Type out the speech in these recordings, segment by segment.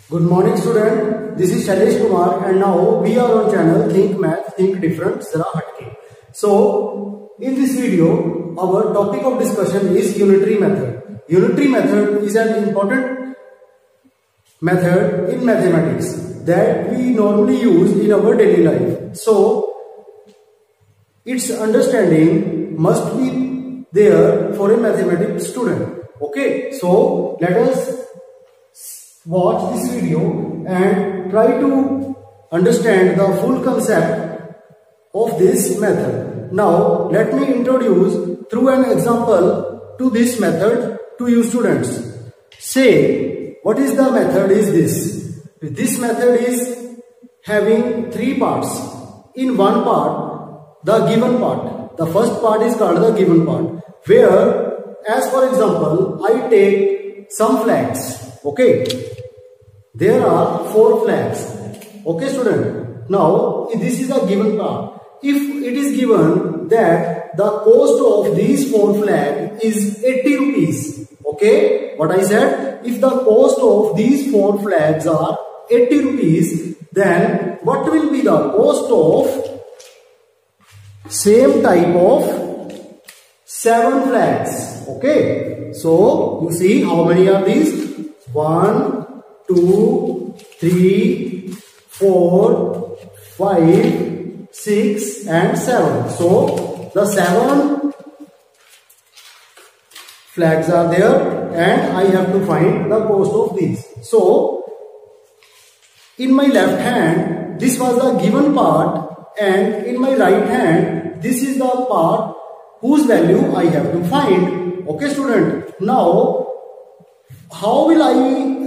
Good morning student, this is Shailesh Kumar and now we are on channel Think Math, Think Different, Zara Hatke. So, in this video, our topic of discussion is unitary method. Unitary method is an important method in mathematics that we normally use in our daily life. So, its understanding must be there for a mathematics student. Okay, so let us watch this video and try to understand the full concept of this method. Now let me introduce through an example to this method to you students. Say what is the method is this. This method is having three parts. In one part, the given part. The first part is called the given part, where as for example I take some flags. Okay, there are 4 flags. Okay student, now this is a given part. If it is given that the cost of these 4 flags is 80 rupees. Okay, what I said, if the cost of these 4 flags are 80 rupees, then what will be the cost of same type of 7 flags? Okay, so you see how many are these? 1, 2, 3, 4, 5, 6 and 7. So the 7 flags are there and I have to find the cost of these. So in my left hand this was the given part and in my right hand this is the part whose value I have to find. Okay student, now how will I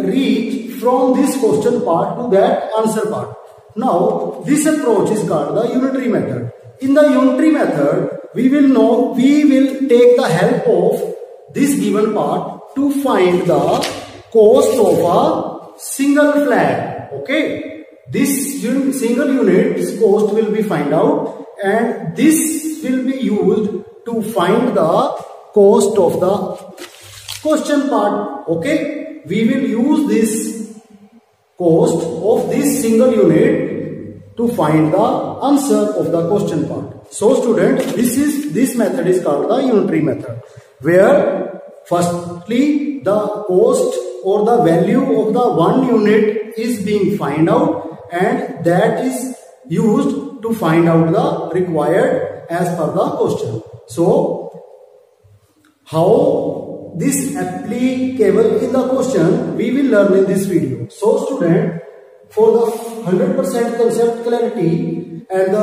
reach from this question part to that answer part? Now this approach is called the unitary method. In the unitary method we will take the help of this given part to find the cost of a single flag. Okay, this single unit's cost will be find out and this will be used to find the cost of the question part. Okay, we will use this cost of this single unit to find the answer of the question part. So student, this method is called the unitary method, where firstly the cost or the value of the one unit is being find out and that is used to find out the required as per the question. So how this applicable in the question we will learn in this video. So student, for the 100% concept clarity and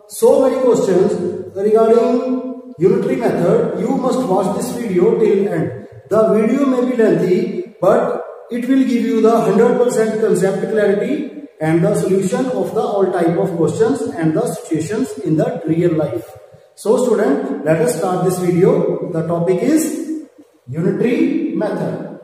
so many questions regarding unitary method, you must watch this video till end. The video may be lengthy, but it will give you the 100% concept clarity and the solution of the all type of questions and the situations in the real life. So student, let us start this video. The topic is unitary method.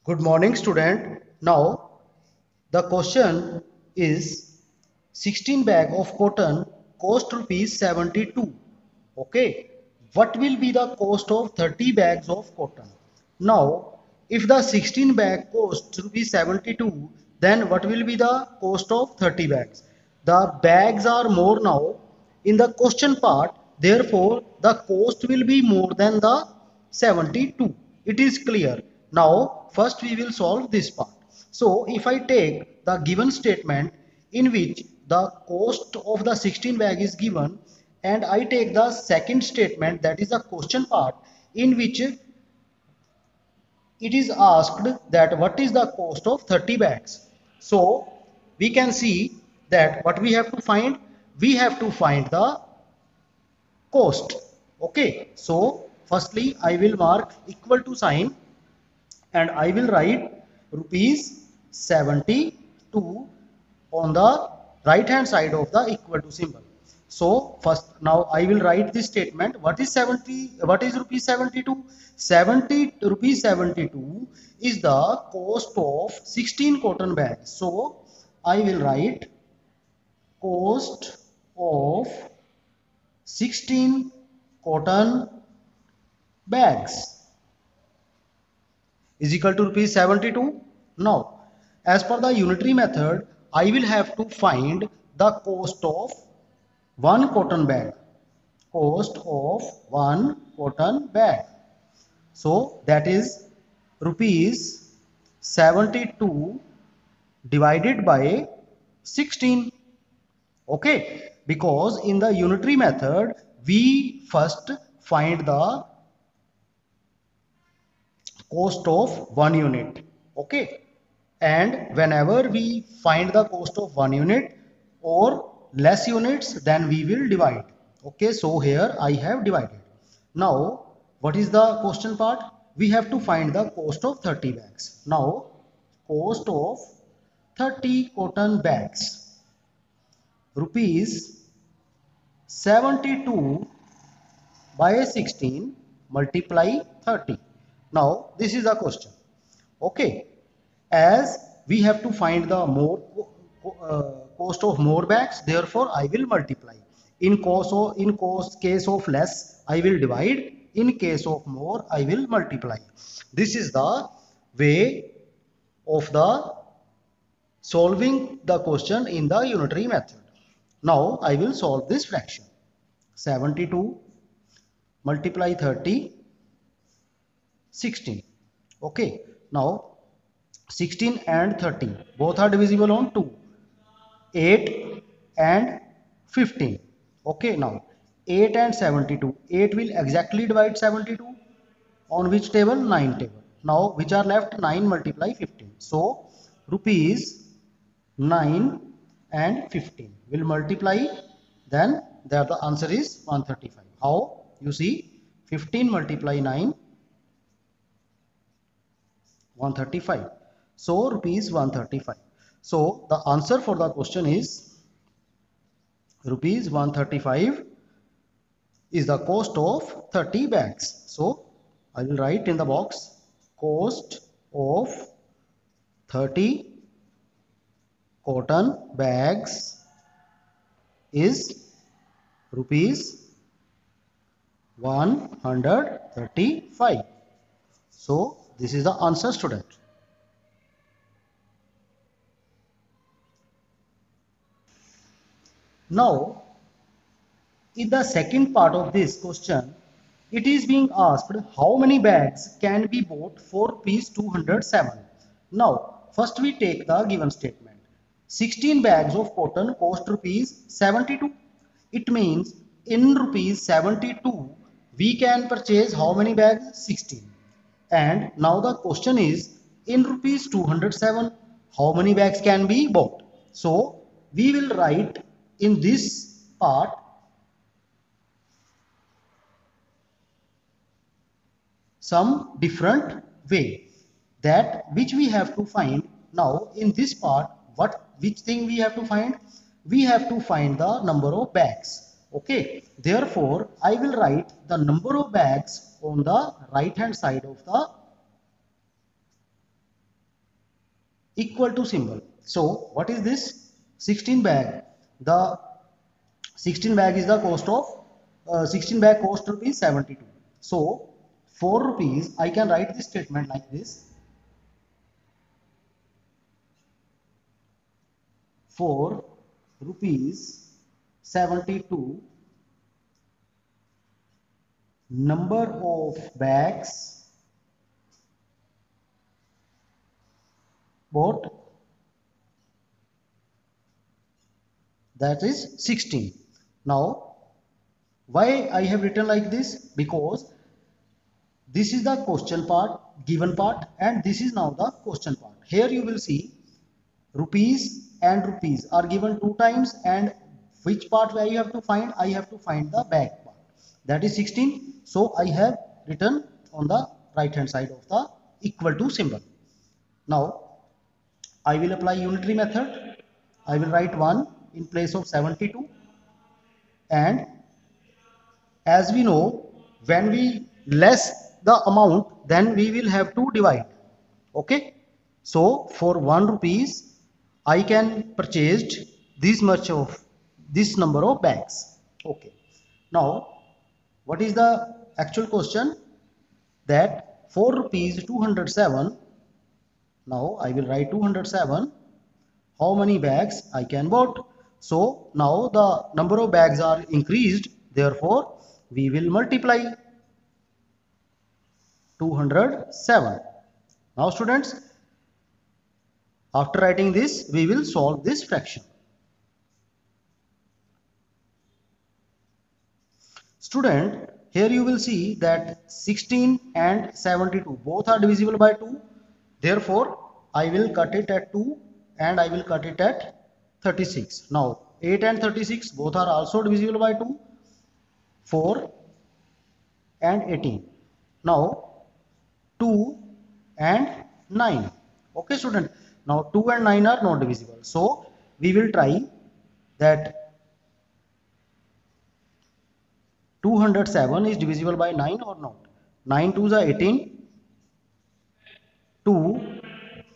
Good morning student. Now the question is 16 bag of cotton cost rupees 72. Okay, what will be the cost of 30 bags of cotton? Now if the 16 bag costs rupees 72, then what will be the cost of 30 bags? The bags are more now in the question part, therefore the cost will be more than the 72. It is clear. Now first we will solve this part. So if I take the given statement in which the cost of the 16 bag is given and I take the second statement, that is the question part, in which it is asked that what is the cost of 30 bags. So we can see that what we have to find, we have to find the cost. Okay, so firstly I will mark equal to sign and I will write rupees 72 on the right hand side of the equal to symbol. So first, now I will write this statement. What is rupees 72? 70 rupees 72 is the cost of 16 cotton bags. So I will write cost of 16 cotton bags is equal to rupees 72. Now, as per the unitary method, I will have to find the cost of one cotton bag. Cost of one cotton bag. So that is rupees 72 divided by 16. Okay, because in the unitary method we first find the cost of one unit. Okay, and whenever we find the cost of one unit or less units, then we will divide. Okay, so here I have divided. Now what is the question part? We have to find the cost of 30 bags. Now cost of 30 cotton bags, rupees 72 by 16 multiply 30. Now this is a question. Okay, as we have to find the more cost of more bags, therefore I will multiply. Case of less, I will divide. In case of more, I will multiply. This is the way of the solving the question in the unitary method. Now I will solve this fraction. 72 multiply 30, 16. Okay, now 16 and 30 both are divisible on 2. 8 and 15. Okay, now 8 and 72. 8 will exactly divide 72 on which table? 9 table. Now which are left? 9 multiply 15. So rupees 9 and 15 will multiply, then there the answer is 135. How? You see, 15 multiply 9, 135. So rupees 135. So the answer for the question is rupees 135 is the cost of 30 bags. So I will write in the box cost of 30 cotton bags is rupees 135. So this is the answer, student. Now in the second part of this question, it is being asked how many bags can be bought for rupees 207. Now first we take the given statement. 16 bags of cotton cost rupees 72. It means in rupees 72 we can purchase how many bags? 16. And now the question is in rupees 207 how many bags can be bought? So we will write in this part some different way, that which we have to find. Now in this part, which thing we have to find? We have to find the number of bags. Okay, therefore I will write the number of bags on the right hand side of the equal to symbol. So what is this? 16 bag. The 16 bag is the cost of 16 bag cost rupees 72. So 4 rupees, I can write this statement like this. 4 rupees 72 number of bags bought, that is 16. Now why I have written like this? Because this is the question part, given part, and this is now the question part. Here you will see rupees and rupees are given 2 times, and which part where you have to find? I have to find the bag part, that is 16. So I have written on the right hand side of the equal to symbol. Now I will apply unitary method. I will write 1 in place of 72. and as we know, when we less the amount, then we will have to divide. Okay, so for 1 rupees I can purchased this number of bags. Okay, now what is the actual question? That 4 rupees 207. Now I will write 207. How many bags I can bought? So now the number of bags are increased, therefore we will multiply 207. Now students, after writing this, we will solve this fraction. Student, here you will see that 16 and 72 both are divisible by 2. Therefore, I will cut it at 2 and I will cut it at 36. Now, 8 and 36 both are also divisible by 2. 4 and 18. Now, 2 and 9. Okay, student. Now, 2 and 9 are not divisible. So, we will try that 207 is divisible by 9 or not. 9 2s are 18, 2,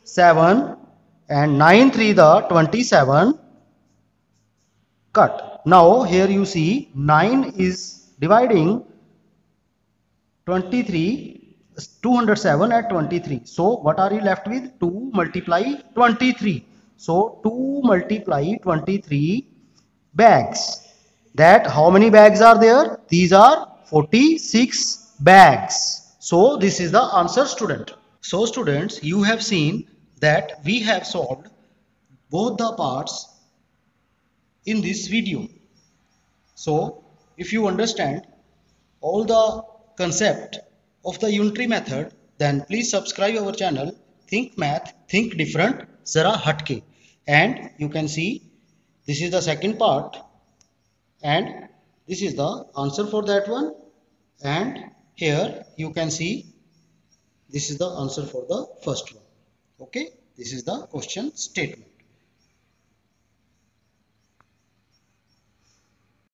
7 and 9 3 the 27. Cut. Now here you see 9 is dividing 207 at 23. So what are you left with? 2 multiply 23. So 2 multiply 23 bags. That how many bags are there? These are 46 bags. So this is the answer, student. So students, you have seen that we have solved both the parts in this video. So if you understand all the concept of the unitary method, then please subscribe our channel Think Math, Think Different, Zara Hatke. And you can see this is the second part and this is the answer for that one, and here you can see this is the answer for the first one. Okay, this is the question statement.